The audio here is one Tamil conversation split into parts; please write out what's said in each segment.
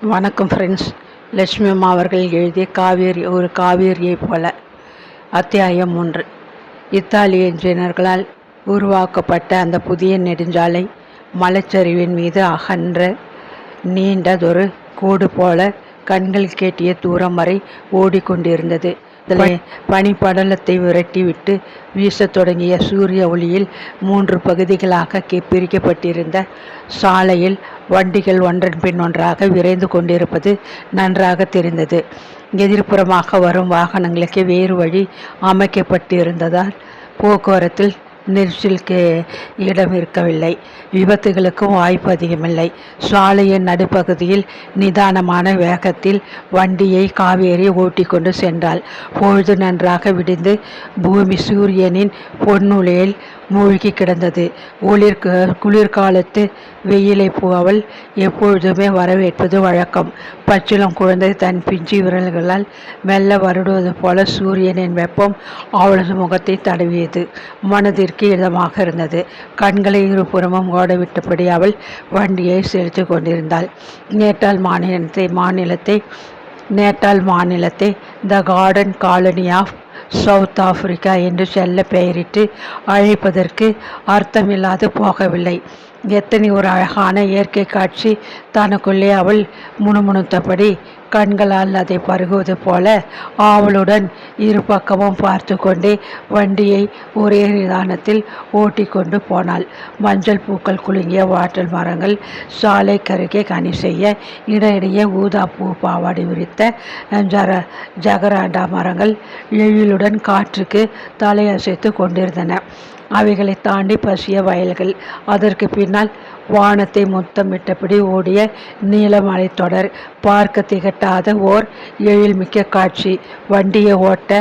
வணக்கம் ஃப்ரெண்ட்ஸ். லட்சுமி அம்மா அவர்கள் எழுதிய காவேரியை போல. அத்தியாயம் 3. இத்தாலிய இன்ஜினியர்களால் உருவாக்கப்பட்ட அந்த புதிய நெடுஞ்சாலை மலைச்சரிவின் மீது அகன்ற நீண்டதொரு கோடு போல கண்கள் கேட்டிய தூரம் வரை ஓடிக்கொண்டிருந்தது. பனிப்படலத்தை விரட்டிவிட்டு வீசத் தொடங்கிய சூரிய ஒளியில் 3 பகுதிகளாக பிரிக்கப்பட்டிருந்த சாலையில் வண்டிகள் ஒன்றன் பின் ஒன்றாக விரைந்து கொண்டிருப்பது நன்றாக தெரிந்தது. எதிர்ப்புறமாக வரும் வாகனங்களுக்கு வேறு வழி அமைக்கப்பட்டிருந்ததால் போக்குவரத்தில் நெரிசலுக்கு இடம் இருக்கவில்லை. விபத்துகளுக்கும் வாய்ப்பு அதிகமில்லை. சாலையின் நடுப்பகுதியில் நிதானமான வேகத்தில் வண்டியை காவேரி ஓட்டிக்கொண்டு சென்றாள். பொழுது நன்றாக விடிந்து பூமி சூரியனின் பொன்னொளியில் மூழ்கி கிடந்தது. குளிர்காலத்து வெயிலை அவள் எப்பொழுதுமே வரவேற்பது வழக்கம். பச்சிளம் குழந்தை தன் பிஞ்சு விரல்களால் மெல்ல வருடுவது போல சூரியனின் வெப்பம் அவளது முகத்தை தடவியது. மனதிற்கு இதமாக இருந்தது. கண்களை இருபுறமும் ஓடவிட்டபடி அவள் வண்டியை செலுத்தி கொண்டிருந்தாள். நேட்டால் மாநிலத்தை the garden colony of South Africa என்று செல்ல பெயரிட்டு அழைப்பதற்கு அர்த்தமில்லாது போகவில்லை. எத்தனை ஒரு அழகான இயற்கை காட்சி! தனக்குள்ளே அவள் முணுமுணுத்தபடி கண்களால் அதை பருகுவது போல ஆவலுடன் இரு பக்கமும் பார்த்து கொண்டே வண்டியை ஒரே நிதானத்தில் ஓட்டிக்கொண்டு போனாள். மஞ்சள் பூக்கள் குலுங்கிய வாட்டல் மரங்கள், சாலை கருகே கனி செய்ய இடையிடையே ஊதா பூ பாவாடை விரித்த ஜகராண்டா மரங்கள் எழிலுடன் காற்றுக்கு தலையசைத்து கொண்டிருந்தன. அவைகளை தாண்டி பசிய வயல்கள், அதற்கு பின்னால் வானத்தை முத்தமிட்டபடி ஓடிய நீலமலை தொடர், பார்க்க திகட்டாத ஓர் எழில்மிக்க காட்சி. வண்டியை ஓட்ட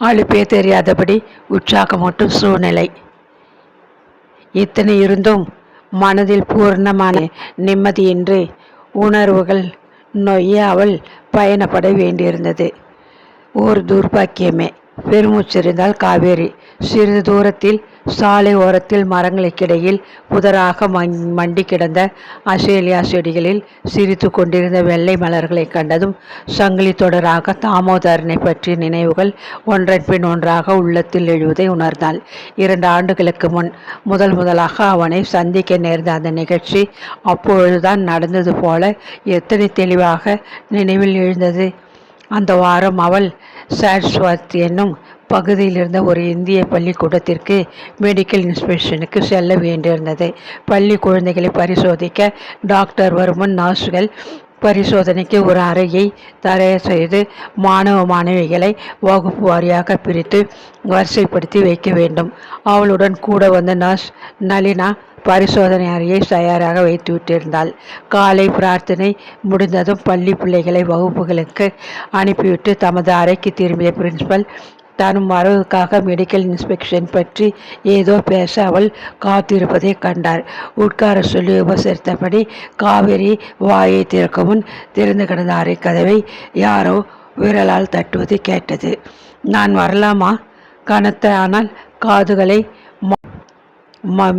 அலுப்பே தெரியாதபடி உற்சாகமூட்டும் சூழ்நிலை. இத்தனை இருந்தும் மனதில் பூர்ணமான நிம்மதியின்றி உணர்வுகள் நொய்ய அவள் பயணப்பட வேண்டியிருந்தது. ஓர் துர்பாக்கியமே. பெருமூச்சிருந்தால் காவேரி. சிறிது தூரத்தில் சாலை ஓரத்தில் மரங்களுக்கிடையில் புதராக மண்டி கிடந்த அசேலியா செடிகளில் சிரித்து கொண்டிருந்த வெள்ளை மலர்களை கண்டதும் சங்கிலி தொடராக தாமோதரனை பற்றிய நினைவுகள் ஒன்றன் பின் ஒன்றாக உள்ளத்தில் எழுவதை உணர்ந்தாள். 2 ஆண்டுகளுக்கு முன் முதலாக அவனை சந்திக்க நேர்ந்த அந்த நிகழ்ச்சி அப்பொழுதுதான் நடந்தது போல எத்தனை தெளிவாக நினைவில் எழுந்தது. அந்த வாரம் அவள் சாட்ஸ்வர்த் என்னும் பகுதியில் இருந்த ஒரு இந்திய பள்ளிக்கூடத்திற்கு மெடிக்கல் இன்ஸ்பெக்ஷனுக்கு செல்ல வேண்டியிருந்தது. பள்ளி குழந்தைகளை பரிசோதிக்க டாக்டர் வருமுன் நர்ஸுகள் பரிசோதனைக்கு ஒரு அறையை தயார் செய்து மாணவிகளை வகுப்பு வாரியாக பிரித்து வரிசைப்படுத்தி வைக்க வேண்டும். அவளுடன் கூட வந்த நர்ஸ் நளினா பரிசோதனை அறையை தயாராக வைத்து விட்டிருந்தாள். காலை பிரார்த்தனை முடிந்ததும் பள்ளி பிள்ளைகளை வகுப்புகளுக்கு அனுப்பிவிட்டு தமது அறைக்கு திரும்பிய பிரின்சிபல் தரும் வரவுக்காக மெடிக்கல் இன்ஸ்பெக்ஷன் பற்றி ஏதோ பேச அவள் காத்திருப்பதை கண்டார். உட்கார சொல்லி உபசரித்தபடி காவேரி வாயை திறக்கும் முன் திறந்து கிடந்த அறை கதவை யாரோ விரலால் தட்டுவது கேட்டது. நான் வரலாமா? கனத்த ஆனால் காதுகளை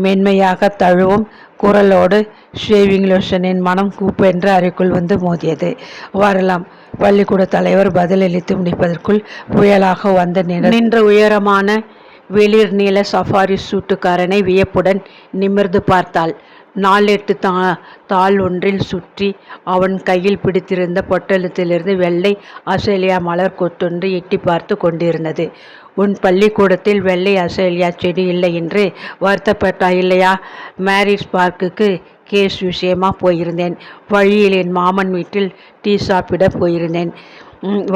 மென்மையாக தழுவும் குரலோடு ஷேவிங் லோஷனின் மனம் கூப்பென்று அறைக்குள் வந்து மோதியது. வரலாம். பள்ளிக்கூட தலைவர் பதிலளித்து முடிப்பதற்குள் புயலாக வந்து நின்ற உயரமான வெளிர் நீல சஃபாரி சூட்டுக்காரனை வியப்புடன் நிமிர்ந்து பார்த்தாள். 4-8 தாள் ஒன்றில் சுற்றி அவன் கையில் பிடித்திருந்த பொட்டலத்திலிருந்து வெள்ளை அசேலியா மலர் கொத்தொன்று எட்டி பார்த்து கொண்டிருந்தது. உன் பள்ளிக்கூடத்தில் வெள்ளை அசேலியா செடி இல்லை என்று வருத்தப்பட்டா இல்லையா? மேரிஸ் பார்க்குக்கு கேஸ் விஷயமா போயிருந்தேன். வழியில் என் மாமன் வீட்டில் டீ சாப்பிட போயிருந்தேன்.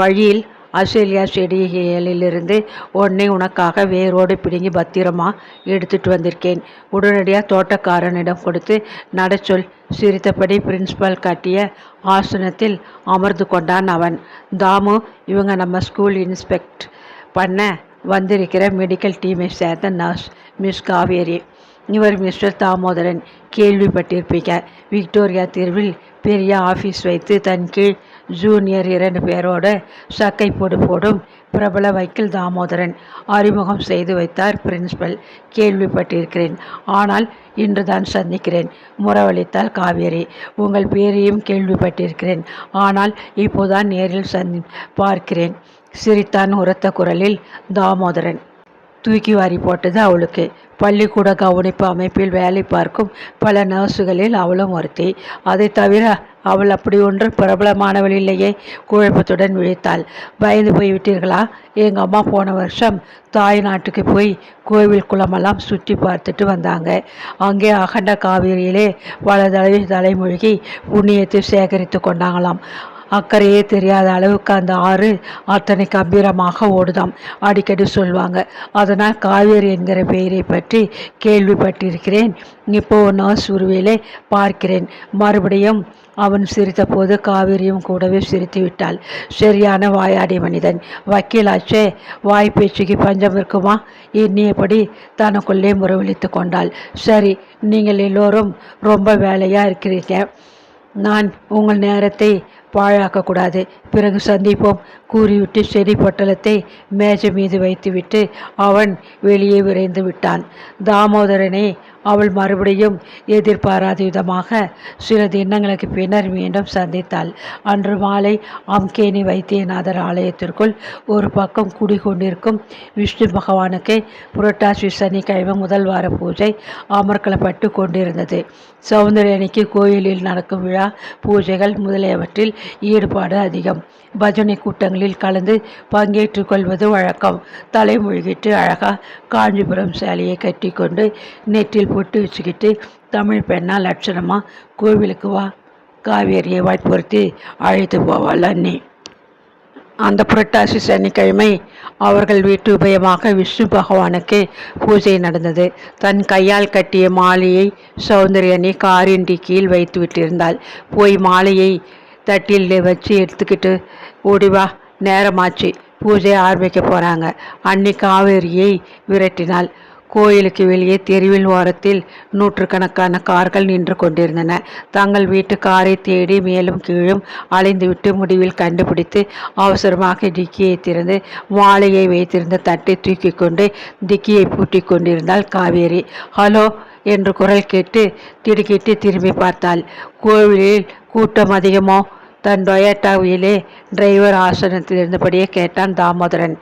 வழியில் அசேலியா செடிகளிலிருந்து ஒன்றை உனக்காக வேரோடு பிடுங்கி பத்திரமா எடுத்துட்டு வந்திருக்கேன். உடனடியாக தோட்டக்காரனிடம் கொடுத்து நடச்சொல். சிரித்தபடி பிரின்சிபால் காட்டிய ஆசனத்தில் அமர்ந்து கொண்டான் அவன். தாமு, இவங்க நம்ம ஸ்கூல் இன்ஸ்பெக்ட் பண்ண வந்திருக்கிற மெடிக்கல் டீமை சேர்ந்த நர்ஸ் மிஸ் காவேரி. இவர் மிஸ்டர் தாமோதரன். கேள்விப்பட்டிருப்பீங்க. விக்டோரியா தெருவில் பெரிய ஆஃபீஸ் வைத்து தன் கீழ் ஜூனியர் 2 பேரோட சக்கை போடு போடும் பிரபல வைக்கல் தாமோதரன் அறிமுகம் செய்து வைத்தார் பிரின்சிபல். கேள்விப்பட்டிருக்கிறேன், ஆனால் இன்றுதான் சந்திக்கிறேன். முறவழித்தாள் காவேரி. உங்கள் பேரையும் கேள்விப்பட்டிருக்கிறேன், ஆனால் இப்போதான் நேரில் பார்க்கிறேன் சிரித்தான் உரத்த குரலில் தாமோதரன். தூக்கி வாரி போட்டது அவளுக்கு. பள்ளிக்கூட கவனிப்பு அமைப்பில் வேலை பார்க்கும் பல நர்ஸுகளில் அவளும் ஒருத்தி. அதை தவிர அவள் அப்படி ஒன்று பிரபலமானவள் இல்லையே. குழப்பத்துடன் விழித்தாள். பயந்து போய்விட்டீர்களா? எங்கள் அம்மா போன வருஷம் தாய் நாட்டுக்கு போய் கோவில் குளமெல்லாம் சுற்றி பார்த்துட்டு வந்தாங்க. அங்கே அகண்ட காவிரியிலே பல தடவை தலைமொழிகி புண்ணியத்தை சேகரித்து கொண்டாங்களாம். அக்கறையே தெரியாத அளவுக்கு அந்த ஆறு அத்தனை கம்பீரமாக ஓடுதாம். அடிக்கடி சொல்வாங்க. அதனால் காவேரி என்கிற பெயரை பற்றி கேள்விப்பட்டிருக்கிறேன். இப்போ நர்ஸ் உருவிலே பார்க்கிறேன். மறுபடியும் அவன் சிரித்தபோது காவேரியும் கூடவே சிரித்து விட்டாள். சரியான வாயாடி மனிதன். வக்கீலாச்சே, வாய் பேச்சுக்கு பஞ்சம் இருக்குமா? எண்ணியபடி தனக்குள்ளே முறவழித்து கொண்டாள். சரி, நீங்கள் எல்லோரும் ரொம்ப வேலையாக இருக்கிறீங்க. நான் உங்கள் நேரத்தை பாழாக்கக்கூடாது. பிறகு சந்திப்போம் கூறிவிட்டு செடி பொட்டலத்தை மேஜை மீது வைத்துவிட்டு அவன் வெளியே விரைந்து விட்டான். தாமோதரனை அவள் மறுபடியும் எதிர்பாராத விதமாக சில தினங்களுக்கு பின்னர் மீண்டும் சந்தித்தாள். அன்று மாலை அம்கேனி வைத்தியநாதர் ஆலயத்திற்குள் ஒரு பக்கம் குடிகொண்டிருக்கும் விஷ்ணு பகவானுக்கு புரட்டாசி சனிக்கிழமை முதல் வார பூஜை அமர்க்கலப்பட்டு கொண்டிருந்தது. சௌந்தரியணிக்கு கோயிலில் நடக்கும் விழா பூஜைகள் முதலியவற்றில் ஈடுபாடு அதிகம். பஜனை கூட்டங்களில் கலந்து பங்கேற்றுக் கொள்வது வழக்கம். தலைமொழிகிட்டு அழகா காஞ்சிபுரம் சேலையை கட்டி கொண்டு நெற்றில் பொட்டு வச்சுக்கிட்டு தமிழ் பெண்ணா லட்சணமா கோவிலுக்கு வா, காவேரியை வற்புறுத்தி அழைத்து போவாள் அண்ணி. அந்த புரட்டாசி சனிக்கிழமை அவர்கள் வீட்டு உபயமாக விஷ்ணு பகவானுக்கு பூஜை நடந்தது. தன் கையால் கட்டிய மாலையை சௌந்தரியனி காரின் டிக்கியில் வைத்து விட்டிருந்தாள். போய் மாலையை தட்டில் வச்சு எடுத்துக்கிட்டு ஓடிவா, நேரமாச்சு, பூஜை ஆரம்பிக்க போகிறாங்க. அன்னி காவேரியை விரட்டினாள். கோயிலுக்கு வெளியே தெருவில் ஓரத்தில் நூற்றுக்கணக்கான கார்கள் நின்று கொண்டிருந்தன. தங்கள் வீட்டு காரை தேடி மேலும் கீழும் அலைந்துவிட்டு முடிவில் கண்டுபிடித்து அவசரமாக டிக்கியை திறந்து மாலையை வைத்திருந்த தட்டை தூக்கி கொண்டு டிக்கியை பூட்டி கொண்டிருந்தாள் காவேரி. ஹலோ என்று குரல் கேட்டு திடுக்கிட்டு திரும்பி பார்த்தாள். கோவிலில் கூட்டம் அதிகமோ? தன் டொயோட்டாவிலே டிரைவர் ஆசனத்தில் இருந்தபடியே கேட்டான் தாமோதரன்.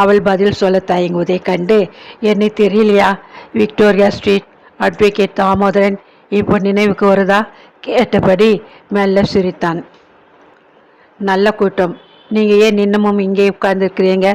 அவள் பதில் சொல்ல தயங்குவதை கண்டு, என்னை தெரியலையா? விக்டோரியா ஸ்ட்ரீட், அட்வொகேட் தாமோதரன் இப்போ நினைவுக்கு வருதா? கேட்டபடி மெல்ல சிரித்தான். நல்ல கூட்டம். நீங்கள் ஏன் இன்னமும் இங்கே உட்கார்ந்துருக்கிறீங்க?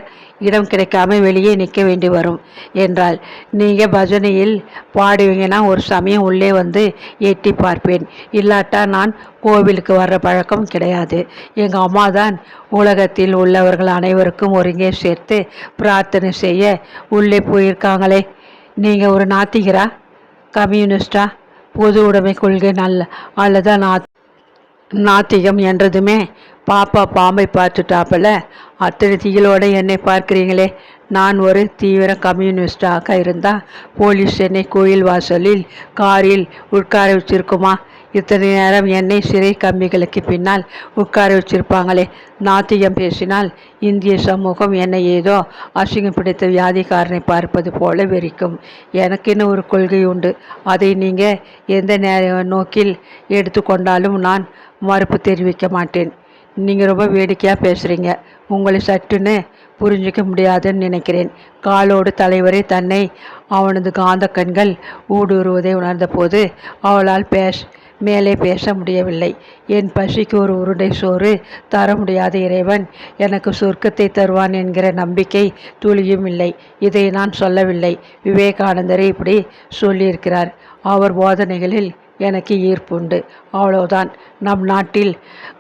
இடம் கிடைக்காம வெளியே நிற்க வேண்டி வரும் என்றாள். நீங்கள் பஜனையில் பாடுவீங்கன்னா ஒரு சமயம் உள்ளே வந்து எட்டி பார்ப்பேன். இல்லாட்டா நான் கோவிலுக்கு வர்ற பழக்கம் கிடையாது. எங்கள் அம்மா தான் உலகத்தில் உள்ளவர்கள் அனைவருக்கும் ஒருங்கே சேர்த்து பிரார்த்தனை செய்ய உள்ளே போயிருக்காங்களே. நீங்கள் ஒரு நாத்திகரா, கம்யூனிஸ்டா, பொது உடைமை கொள்கை அல்லது நாத்திகம் என்றதுமே பாப்பா பாம்பை பார்த்துட்டாப்பல அத்தனை தீகளோடு என்னை பார்க்குறீங்களே. நான் ஒரு தீவிர கம்யூனிஸ்டாக இருந்தால் போலீஸ் என்னை கோயில் வாசலில் காரில் உட்கார வச்சிருக்குமா? இத்தனை நேரம் என்னை சிறை கம்பிகளுக்கு பின்னால் உட்கார வச்சிருப்பாங்களே. நாத்திகம் பேசினால் இந்திய சமூகம் என்னை ஏதோ அசிங்கம் பிடித்த வியாதிக்காரனை பார்ப்பது போல வெறிக்கும். எனக்குன்னு ஒரு கொள்கை உண்டு. அதை நீங்கள் எந்த நோக்கில் எடுத்துக்கொண்டாலும் நான் மறுப்பு தெரிவிக்க மாட்டேன். நீங்கள் ரொம்ப வேடிக்கையாக பேசுகிறீங்க. உங்களை சட்டுன்னு புரிஞ்சிக்க முடியாதுன்னு நினைக்கிறேன். காலோடு தலைவரை தன்னை அவனது காந்த கண்கள் ஊடுருவதை உணர்ந்தபோது அவளால் மேலே பேச முடியவில்லை. என் பசிக்கு ஒரு உருண்டை சோறு தர முடியாத இறைவன் எனக்கு சொர்க்கத்தை தருவான் என்கிற நம்பிக்கை துளியும் இல்லை. இதை நான் சொல்லவில்லை. விவேகானந்தரை இப்படி சொல்லியிருக்கிறார். அவர் போதனைகளில் எனக்கு ஈர்ப்புண்டு, அவ்வளவுதான். நம் நாட்டில்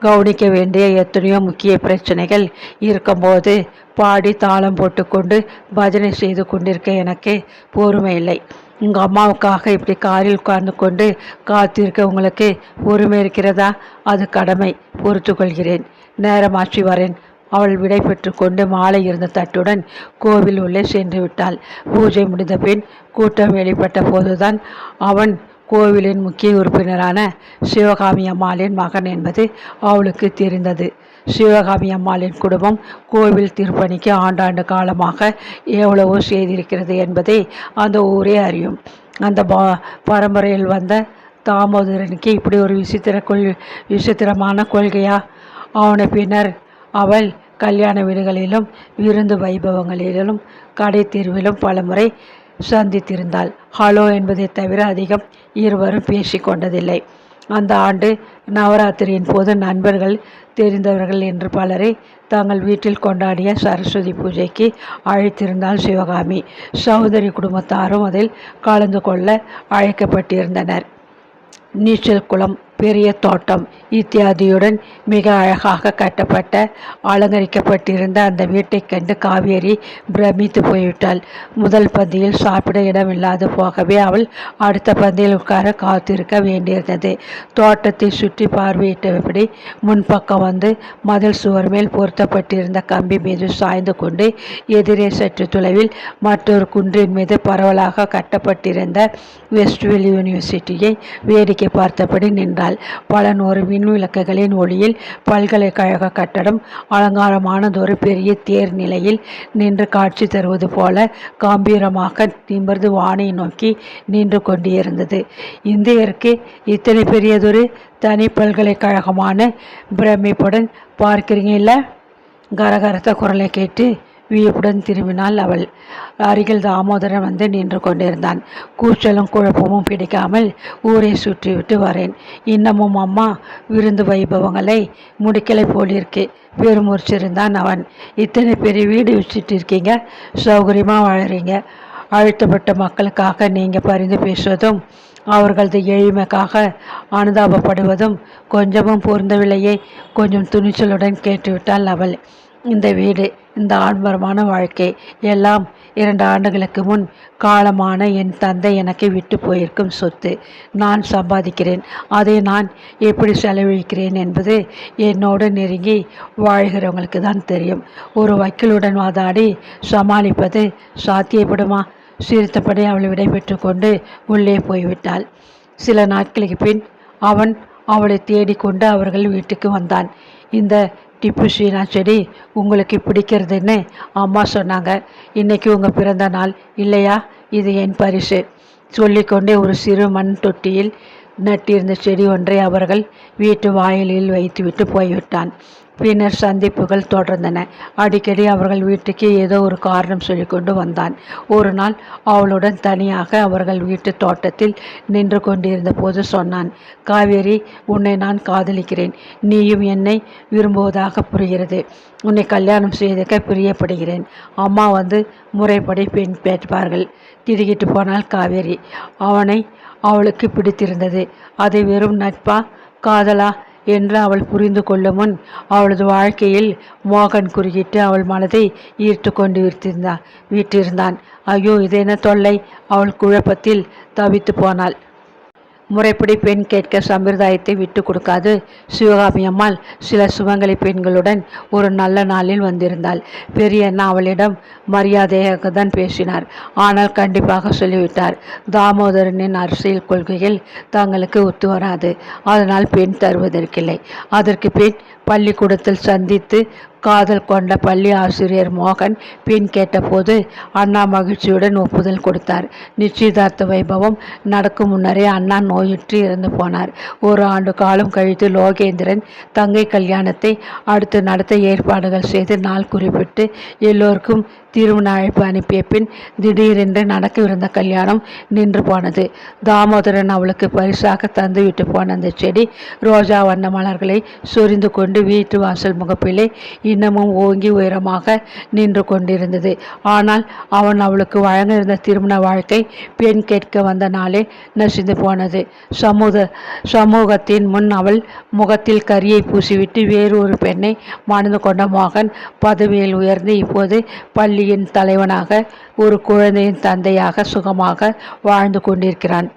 கவனிக்க வேண்டிய எத்தனையோ முக்கிய பிரச்சனைகள் இருக்கும்போது பாடி தாளம் போட்டுக்கொண்டு பஜனை செய்து கொண்டிருக்க எனக்கு பொறுமை இல்லை. உங்கள் அம்மாவுக்காக இப்படி காரில் உட்கார்ந்து கொண்டு காத்திருக்க உங்களுக்கு பொறுமை இருக்கிறதா? அது கடமை. பொறுத்து கொள்கிறேன். நேரமாற்றி வரேன். அவள் விடை பெற்று கொண்டு மாலை இருந்த தட்டுடன் கோவில் உள்ளே சென்று விட்டாள். பூஜை முடிந்த பின் கூட்டம் வெளிப்பட்ட போதுதான் அவன் கோவிலின் முக்கிய உறுப்பினரான சிவகாமி அம்மாளின் மகன் என்பது அவளுக்கு தெரிந்தது. சிவகாமி அம்மாளின் குடும்பம் கோவில் திருப்பணிக்கு ஆண்டாண்டு காலமாக எவ்வளவோ செய்திருக்கிறது என்பதை அந்த ஊரே அறியும். அந்த பரம்பரையில் வந்த தாமோதரனுக்கு இப்படி ஒரு விசித்திரமான கொள்கையா? அவனை பின்னர் அவள் கல்யாண வீடுகளிலும் விருந்து வைபவங்களிலும் கடை தெருவிலும் பலமுறை சந்தித்திருந்தாள். ஹலோ என்பதை தவிர அதிகம் இருவரும் பேசி கொண்டதில்லை. அந்த ஆண்டு நவராத்திரியின் போது நண்பர்கள் தெரிந்தவர்கள் என்று பலரை தங்கள் வீட்டில் கொண்டாடிய சரஸ்வதி பூஜைக்கு அழைத்திருந்தாள் சிவகாமி. சௌதரி குடும்பத்தாரும் அதில் கலந்து கொள்ள அழைக்கப்பட்டிருந்தனர். நீச்சல் குளம், பெரிய தோட்டம் இத்தியாதியுடன் மிக அழகாக கட்டப்பட்ட அலங்கரிக்கப்பட்டிருந்த அந்த வீட்டைக் கண்டு காவேரி பிரமித்து போய்விட்டாள். முதல் பந்தியில் சாப்பிட இடமில்லாது போகவே அவள் அடுத்த பந்தியில் உட்கார காத்திருக்க வேண்டியிருந்தது. தோட்டத்தை சுற்றி பார்வையிட்டபடி முன்பக்கம் வந்து மதில் சுவர் மேல் பொருத்தப்பட்டிருந்த கம்பி மீது சாய்ந்து கொண்டு எதிரே சற்று தொலைவில் மற்றொரு குன்றின் மீது பரவலாக கட்டப்பட்டிருந்த வெஸ்ட்வெல் யூனிவர்சிட்டியை வேடிக்கை பார்த்தபடி நின்றாள். பல 100 விண்விளக்குகளின் ஒளியில் பல்கலைக்கழக கட்டடம் அலங்காரமானதொரு பெரிய தேர் நிலையில் நின்று காட்சி தருவது போல கம்பீரமாக நிமிர்ந்து வானை நோக்கி நின்று கொண்டிருந்தது. இந்தியருக்கு இத்தனை பெரியதொரு தனி பல்கலைக்கழகமான பிரமிப்புடன் பார்க்கிறீங்கல்ல? கரகரத்த குரலை கேட்டு வியப்புடன் திரும்பினாள் அவள். அருகில் தாமோதரன் வந்து நின்று கொண்டிருந்தான். கூச்சலும் குழப்பமும் பிடிக்காமல் ஊரை சுற்றிவிட்டு வரேன். இன்னமும் அம்மா விருந்து வைபவங்களை முடிக்கலை போலிருக்கு. பெருமூர்ச்சிருந்தான் அவன். இத்தனை பெரிய வீடு வச்சுட்டு இருக்கீங்க, சௌகரியமாக வாழறீங்க. அழுத்தப்பட்ட மக்களுக்காக நீங்கள் பரிந்து பேசுவதும் அவர்களது எளிமைக்காக அனுதாபப்படுவதும் கொஞ்சமும் பொருந்தவில்லையே. கொஞ்சம் துணிச்சலுடன் கேட்டுவிட்டாள் அவள். இந்த வீடு, இந்த ஆடம்பரமான வாழ்க்கை எல்லாம் 2 ஆண்டுகளுக்கு முன் காலமான என் தந்தை எனக்கு விட்டு போயிருக்கும் சொத்து. நான் சம்பாதிக்கிறேன். அதை நான் எப்படி செலவழிக்கிறேன் என்பது என்னோடு நெருங்கி வாழ்கிறவங்களுக்கு தான் தெரியும். ஒரு வக்கீலுடன் வாதாடி சமாளிப்பது சாத்தியப்படுமா? சிரித்தபடி அவள் விடைபெற்று கொண்டு உள்ளே போய்விட்டாள். சில நாட்களுக்கு பின் அவன் அவளை தேடிக்கொண்டு அவர்கள் வீட்டுக்கு வந்தான். இந்த டிப்பு சீனா செடி உங்களுக்கு பிடிக்கிறதுன்னு அம்மா சொன்னாங்க. இன்றைக்கி உங்கள் பிறந்த நாள் இல்லையா? இது என் பரிசு சொல்லிக்கொண்டே ஒரு சிறு மண் தொட்டியில் நட்டிருந்த செடி ஒன்றை அவர்கள் வீட்டு வாயிலில் வைத்துவிட்டு போய்விட்டான். பின்னர் சந்திப்புகள் தொடர்ந்தன. அடிக்கடி அவர்கள் வீட்டுக்கு ஏதோ ஒரு காரணம் சொல்லிக்கொண்டு வந்தான். ஒரு நாள் அவளுடன் தனியாக அவர்கள் வீட்டு தோட்டத்தில் நின்று கொண்டிருந்த போது சொன்னான், காவேரி, உன்னை நான் காதலிக்கிறேன். நீயும் என்னை விரும்புவதாக புரிகிறது. உன்னை கல்யாணம் செய்துக்க பிரியப்படுகிறேன். அம்மா வந்து முறைப்படி பெண் கேட்பார்கள். திடுக்கிட்டு போனாள் காவேரி. அவளுக்கு பிடித்திருந்தது. அதை வெறும் நட்பா, காதலா என்று அவள் புரிந்து கொள்ளும் முன் அவளது வாழ்க்கையில் மோகன் குறுக்கிட்டு அவள் மனதை ஈர்த்து கொண்டு விட்டிருந்தான். ஐயோ, இது என்ன தொல்லை! அவள் குழப்பத்தில் தவித்து போனாள். முறைப்படி பெண் கேட்க சம்பிரதாயத்தை விட்டு கொடுக்காது சிவகாமி அம்மாள் சில சுமங்கலி பெண்களுடன் ஒரு நல்ல நாளில் வந்திருந்தாள். பெரியண்ணா அவளிடம் மரியாதையாக தான் பேசினார். ஆனால் கண்டிப்பாக சொல்லிவிட்டார், தாமோதரனின் அரசியல் கொள்கையில் தங்களுக்கு ஒத்து வராது. அதனால் பெண் தருவதற்கில்லை. அதற்கு பெண் பள்ளிக்கூடத்தில் சந்தித்து காதல் கொண்ட பள்ளி ஆசிரியர் மோகன் பெண் கேட்டபோது அண்ணா மகிழ்ச்சியுடன் ஒப்புதல் கொடுத்தார். நிச்சயதார்த்த வைபவம் நடக்கும் முன்னரே அண்ணா நோயுற்று இறந்து போனார். 1 ஆண்டு காலம் கழித்து லோகேந்திரன் தங்கை கல்யாணத்தை அடுத்து நடத்த ஏற்பாடுகள் செய்து நாள் குறிப்பிட்டு எல்லோருக்கும் திருமண அழைப்பு அனுப்பிய பின் திடீரென்று நடக்கவிருந்த கல்யாணம் நின்று போனது. தாமோதரன் அவளுக்கு பரிசாக தந்துவிட்டு போன அந்த செடி ரோஜா வண்ண மலர்களை சொரிந்து கொண்டு வீட்டு வாசல் முகப்பிலே இன்னமும் ஓங்கி உயரமாக நின்று கொண்டிருந்தது. ஆனால் அவன் அவளுக்கு வழங்க இருந்த திருமண வாழ்க்கை பெண் கேட்க வந்த நாளே நசிந்து போனது. சமூகத்தின் முன் அவள் முகத்தில் கரியை பூசிவிட்டு வேறு ஒரு பெண்ணை மணந்து கொண்ட மோகன் பதவியில் உயர்ந்து இப்போது பள்ளியின் தலைவனாக, ஒரு குழந்தையின் தந்தையாக சுகமாக வாழ்ந்து கொண்டிருக்கிறான்.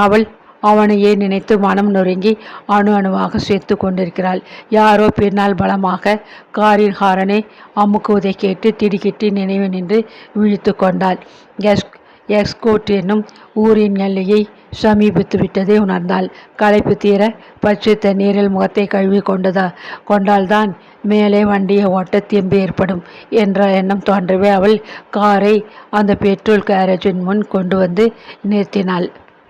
அவள் அவனையே நினைத்து மனம் நொறுங்கி அணு அணுவாக சேர்த்து கொண்டிருக்கிறாள். யாரோ பின்னால் பலமாக காரின் ஹாரனை அமுக்குவதை கேட்டு திடுக்கிட்டு நினைவு நின்று விழித்து கொண்டாள். எக்ஸ்கோட் என்னும் ஊரின் எல்லையை சமீபித்து விட்டதை உணர்ந்தாள். களைப்பு தீர பச்சை தண்ணீரில் முகத்தை கழுவி கொண்டால்தான் மேலே வண்டியை ஓட்ட தெம்பு ஏற்படும் என்ற எண்ணம் தோன்றவே அவள் காரை அந்த பெட்ரோல் கேரேஜின் முன் கொண்டு வந்து நிறுத்தினாள்.